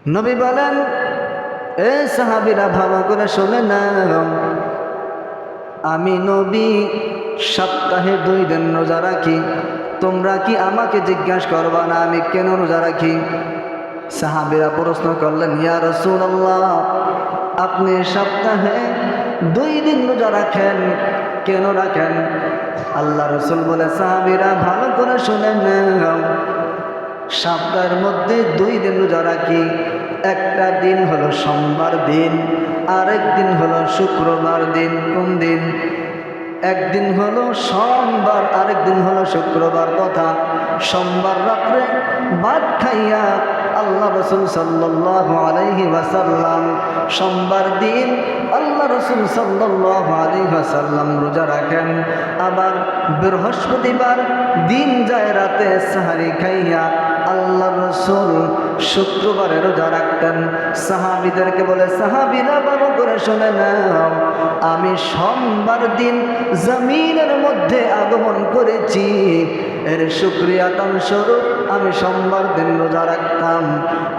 নবী বলেন, এ সাহাবীরা ভালো করে শোনে নাও, আমি নবী সপ্তাহে 2 দিন রোজা রাখি। তোমরা কি আমাকে জিজ্ঞাসা করবা না আমি কেন রোজা রাখি? সাহাবীরা প্রশ্ন করলেন, ইয়া রাসূলুল্লাহ, আপনি সপ্তাহে 2 দিন রোজা রাখেন, কেন রাখেন? আল্লাহ রাসূল বলে, সাহাবীরা ভালো করে শুনে নাও, সপ্তাহের মধ্যে 2 দিন রোজা রাখি। একটা দিন হলো সোমবার দিন, আরেক দিন হলো শুক্রবার দিন। কোন দিন? একদিন হলো সোমবার, আরেক দিন হলো শুক্রবার। কথা, সোমবার রাত্রে ভাত খাইয়া আল্লাহ রাসূল সাল্লাল্লাহু আলাইহি ওয়াসাল্লাম সোমবার দিন আল্লাহ রাসূল সাল্লাল্লাহু আলাইহি ওয়াসাল্লাম রোজা রাখেন। আবার বৃহস্পতিবার দিন যায় রাতে সাহারি খাইয়া আল্লাহ রাসূল শুক্রবারে রোজা রাখতেন। সাহাবীদেরকে বলে, সাহাবীরা ভালো করে শুনে নাও, আমি সোমবার দিন জমিনের মধ্যে আগমন করেছি, এর শুকরিয়াতান স্বরূপ আমি সোমবার দিন রোজা রাখতাম।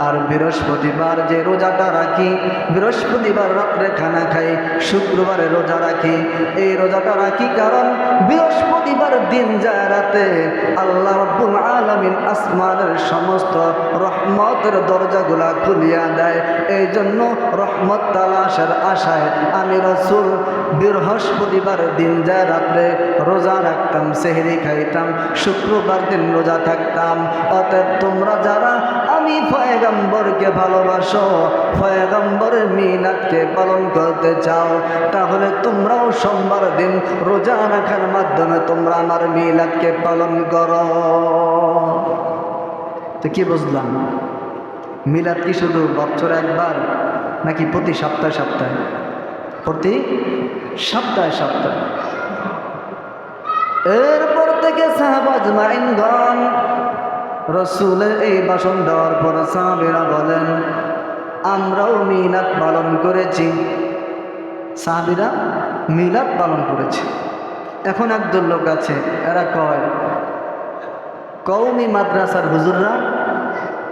আর বৃহস্পতিবার যে রোজাটা রাখি, বৃহস্পতিবার রাত্রে খানা খাই, শুক্রবারে রোজা রাখি। এই রোজাটা রাখি কারণ বৃহস্পতিবার দিন যায় রাতে আল্লাহ রাব্বুল আলামিন আসমানের সমস্ত রহমতের দরজাগুলা খুলিয়া দেয়। এই জন্য রহমত তালাশের আশায় আমি রাসূল বৃহস্পতিবার দিন যায় রাত্রে রোজা রাখতাম, সেহরি খাইতাম, শুক্রবার দিন রোজা থাকতাম। অতএব তোমরা যারা আমি পয়গম্বরকে ভালোবাসো, পয়গম্বরের মিলাদকে পালন করতে চাও, তাহলে তোমরাও সোমবার দিন রোজা রাখার মাধ্যমে তোমরা আমার মিলাদকে পালন করো। তো কি বুঝলাম? মিলাদ কি শুধু বছরে একবার, নাকি প্রতি সপ্তাহে সপ্তাহে? প্রতি সপ্তাহে সপ্তাহে। এরপর থেকে সাহাবা আজমাইনগণ রাসূলের এই ভাষণ দেওয়ার পর সাহাবীরা বলেন, আমরাও মিলাদ পালন করেছি। সাহাবীরা মিলাদ পালন করেছে। এখন একদল লোক আছে, এরা কয় কওমি মাদ্রাসার হুজুররা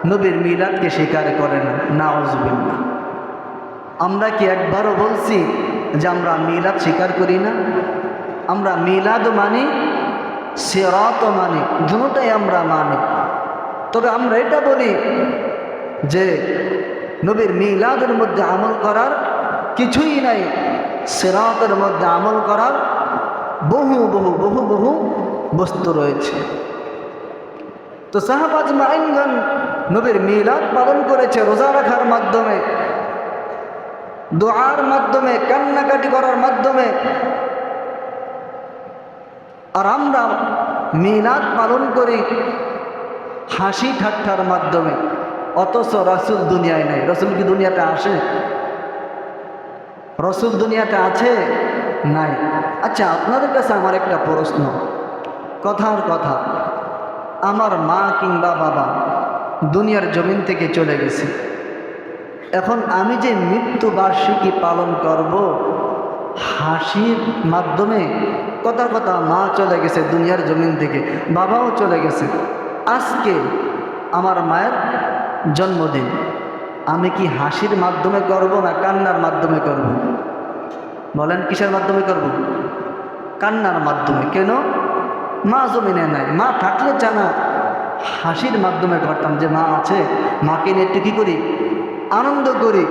নবীর মিলাদকে স্বীকার করে না। নাউজুবিল্লাহ। আমরা কি একবারও বলছি যে আমরা মিলাদ স্বীকার করি না? আমরা মিলাদ মানি, সিরাত মানি, দুটোটাই আমরা মানি। তবে আমরা এটা বলি যে নবীর মিলাদের মধ্যে আমল করার কিছুই নাই, সিরাতের মধ্যে আমল করার বহু বহু বহু বহু বস্তু রয়েছে। তো সাহাবা আজমাইনগণ নবীর মিলাদ পালন করেছে রোজা রাখার মাধ্যমে, দোয়ার মাধ্যমে, কান্নাকাটি করার মাধ্যমে। আর আমরা মিলাদ পালন করি হাসি ঠাট্টার মাধ্যমে। অথচ রাসূল দুনিয়ায় নাই। রাসূল কি দুনিয়াতে আসে? রাসূল দুনিয়াতে আছে? নাই। আচ্ছা, আপনাদের কাছে আমার একটা প্রশ্ন, কথার কথা, আমার মা কিংবা বাবা দুনিয়ার জমিন থেকে চলে গেছে। এখন আমি যে মৃত্যুবার্ষিকী পালন করব হাসির মাধ্যমে, কথার কথা, মা চলে গেছে দুনিয়ার জমিন থেকে, বাবাও চলে গেছে। আজকে আমার মায়ের জন্মদিন, আমি কি হাসির মাধ্যমে করব না কান্নার মাধ্যমে করব? বলেন, কিসের মাধ্যমে করব? কান্নার মাধ্যমে। কেন? মা জমিনে নাই। মা থাকলে জানা হাসির মাধ্যমে করতাম, যে মা আছে, মাকে নিয়ে একটু কী করি, আনন্দ করি।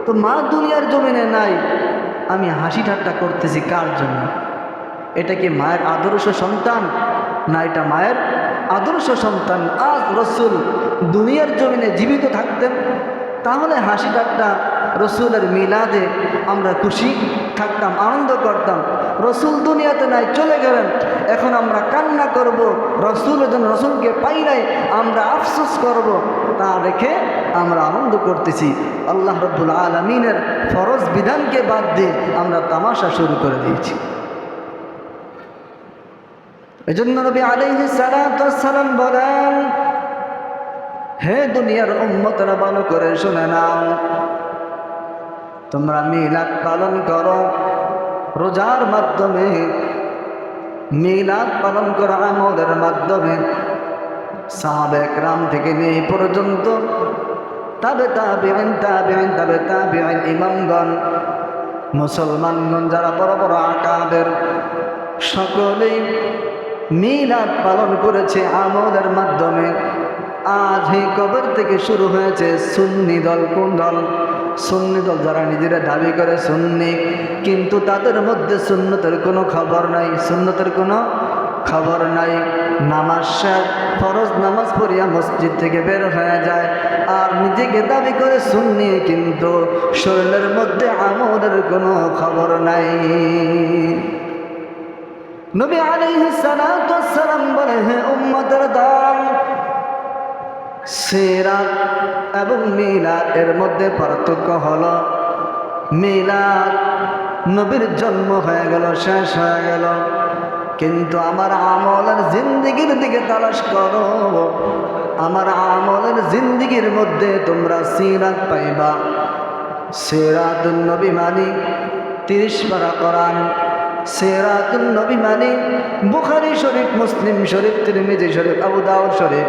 তো মা দুনিয়ার জমিনে নাই, আমি হাসি ঠাট্টা করতেছি কার জন্য? এটা কি মায়ের আদর্শ সন্তান? না, এটা মায়ের আদর্শ সন্তান। আজ রাসূল দুনিয়ার জমিনে জীবিত থাকতেন, তাহলে হাসি ঠাট্টা, রাসূলের মিলাদে আমরা খুশি থাকতাম, আনন্দ করতাম। রাসূল দুনিয়াতে নাই, চলে গেলেন, এখন আমরা কান্না করব, রাসূলের জন্য, রাসূলকে পাই নাই, আমরা আফসোস করব। তা রেখে আমরা আনন্দ করতেছি। আল্লাহ রাব্বুল আলামিনের ফরজ বিধানকে বাদ দিয়ে আমরা তামাশা শুরু করে দিয়েছি। এজন্য নবী আলাইহিস সালাতু ওয়াস সালাম বলেন, হে দুনিয়ার উম্মতরা, ভালো করে শুনে নাও, তোমরা মিলাদ পালন করো রোজার মাধ্যমে, মিলাদ পালন করা আমলের মাধ্যমে। সাহাবা একরাম থেকে নিয়ে পর্যন্ত তাবে তাবিঈন তাবিঈন তাবে তাবিঈন ইমামগণ মুসলমানগণ যারা বড় বড় আকাবের সকলেই মিলাদ পালন করেছে আমলের মাধ্যমে। আজ এই কবর থেকে শুরু হয়েছে সুন্নি দল। কোন দল? সুন্নি দল, যারা নিজেরা দাবি করে সুন্নি, কিন্তু তাদের মধ্যে সুন্নতের কোনো খবর নাই, সুন্নতের কোনো খবর নাই। নামাজ শেষ, ফরজ নামাজ পড়িয়া মসজিদ থেকে বের হয়ে যায় আর নিজেকে দাবি করে সুন্নি, কিন্তু শরীরের মধ্যে আমলের কোনো খবর নাই। নবী আলাইহিস সালাতু ওয়াস সালাম বলে, হে উম্মতের দল, সিরাত এবং মিলাদ এর মধ্যে পার্থক্য হলো, মিলাদ নবীর জন্ম হয়ে গেল, শেষ হয়ে গেল, কিন্তু আমার আমলের জিন্দিগির দিকে তালাশ করো, আমার আমলের জিন্দিগির মধ্যে তোমরা সিরাত পাইবা। সিরাতুন নবী মানে 30 পারা কোরআন, সিরাতুন নবী মানে বুখারী শরীফ, মুসলিম শরীফ, তিরমিজি শরীফ, আবু দাউদ শরীফ,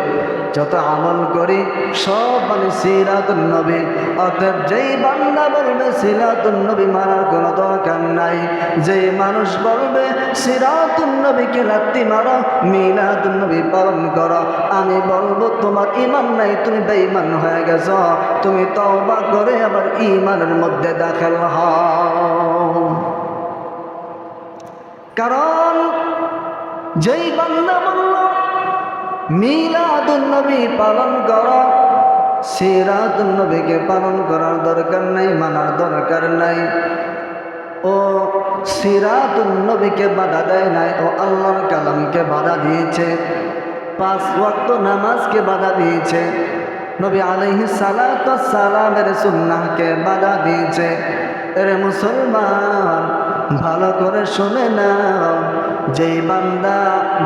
যত আমল করি সব মানে সিরাতুন নবী। অতএব যেই বান্দা বলবে সিরাতুন নবী মানার কোনো দরকার নাই, যেই মানুষ বলবে সিরাতুন নবীকে লাত্তি মারো, মিলাদুন নবী পালন করো, আমি বলবো তোমার ঈমান নাই, তুমি বেঈমান হয়ে গেছো, তুমি তওবা করে আবার ঈমানের মধ্যে দাখিল হও। কারণ যেই বান্দা বলল মিলাদুন নবী পালন করো, সিরাতুন নবীকে পালন করার দরকার নাই, মানার দরকার নাই, ও সিরাতুন নবীকে বাধা দেয় নাই, ও আল্লাহর কালামকে বাধা দিয়েছে, 5 ওয়াক্ত নামাজকে বাধা দিয়েছে, নবী আলাইহিস সালাতু ওয়াস সালামের সুন্নাহকে বাধা দিয়েছে। এর মুসলমান ভালো করে শুনে নাও, যেই বান্দা,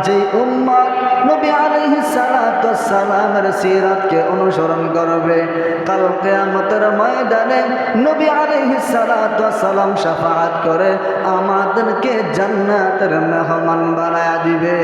যেই উম্মত নবী আলাইহিস সালাতু ওয়াস সালামের সিরাতকে অনুসরণ করবে, কাল কিয়ামতের ময়দানে নবী আলাইহিস সালাতু ওয়াস সালাম শাফাআত করে আমাদেরকে জান্নাতের মেহমান বানায়া দিবে।